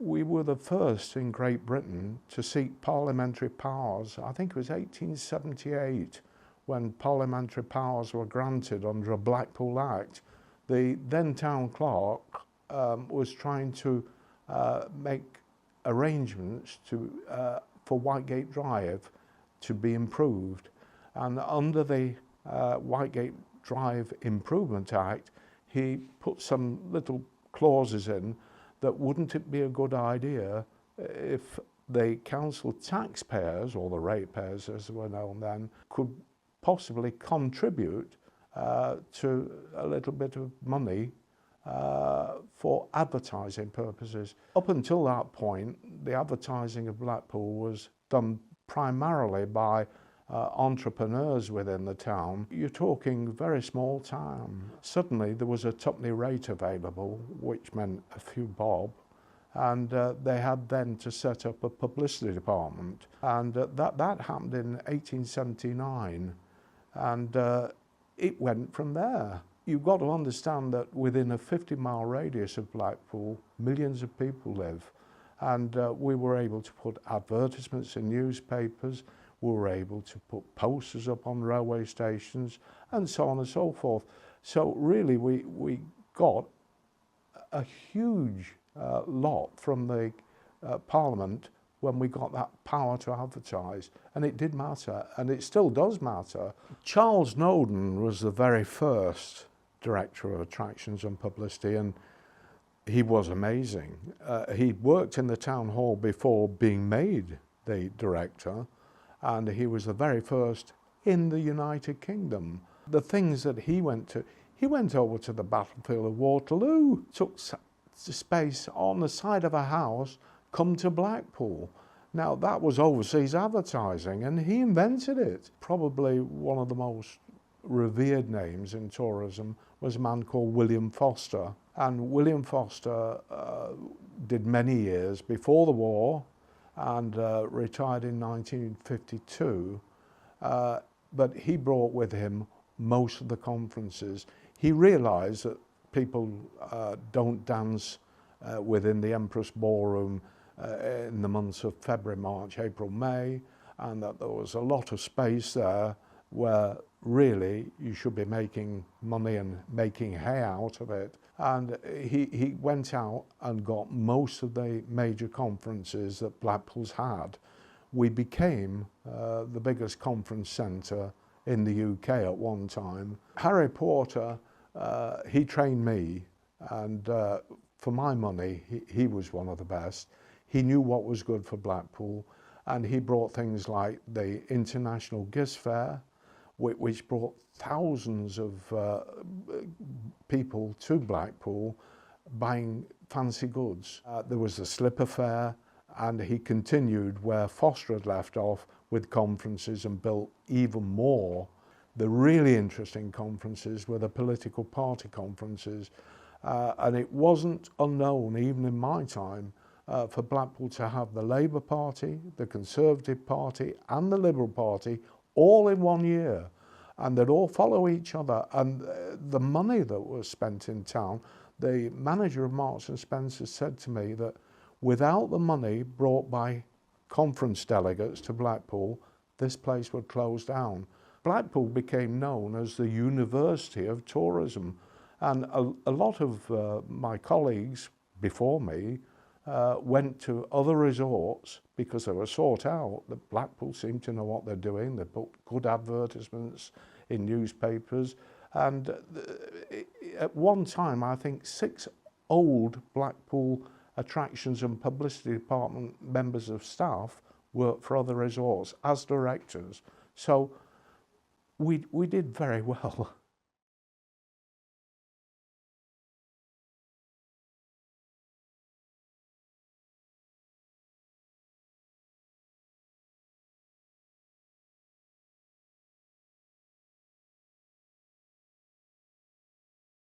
We were the first in Great Britain to seek parliamentary powers. I think it was 1878 when parliamentary powers were granted under a Blackpool Act. The then town clerk was trying to make arrangements for Whitegate Drive to be improved. And under the Whitegate Drive Improvement Act, he put some little clauses in that wouldn't it be a good idea if the council taxpayers, or the ratepayers as were known then, could possibly contribute to a little bit of money for advertising purposes. Up until that point, the advertising of Blackpool was done primarily by entrepreneurs within the town. You're talking very small town. Suddenly there was a tuppenny rate available, which meant a few bob, and they had then to set up a publicity department, and that happened in 1879, and it went from there. You've got to understand that within a 50-mile radius of Blackpool, millions of people live, and we were able to put advertisements in newspapers. We were able to put posters up on railway stations and so on and so forth. So really we got a huge lot from the Parliament when we got that power to advertise, and it did matter, and it still does matter. Charles Snowden was the very first director of attractions and publicity, and he was amazing. He'd worked in the town hall before being made the director, and he was the very first in the United Kingdom. The things that he went over to the battlefield of Waterloo, took space on the side of a house, come to Blackpool. Now that was overseas advertising, and he invented it. Probably one of the most revered names in tourism was a man called William Foster. And William Foster did many years before the war, and retired in 1952, but he brought with him most of the conferences. He realised that people don't dance within the Empress Ballroom in the months of February, March, April, May, and that there was a lot of space there where really you should be making money and making hay out of it. And he went out and got most of the major conferences that Blackpool's had. We became the biggest conference centre in the UK at one time. Harry Porter, he trained me, and for my money, he was one of the best. He knew what was good for Blackpool, and he brought things like the International Gifts Fair, which brought thousands of people to Blackpool buying fancy goods. There was the Slipper Fair, and he continued where Foster had left off with conferences and built even more. The really interesting conferences were the political party conferences, and it wasn't unknown even in my time for Blackpool to have the Labour Party, the Conservative Party and the Liberal Party all in one year, and they'd all follow each other. And the money that was spent in town, the manager of Marks and Spencer said to me that without the money brought by conference delegates to Blackpool, this place would close down. Blackpool became known as the University of Tourism, and a lot of my colleagues before me went to other resorts because they were sought out. The Blackpool seemed to know what they're doing. They put good advertisements in newspapers, and at one time I think 6 old Blackpool attractions and publicity department members of staff worked for other resorts as directors. So we did very well.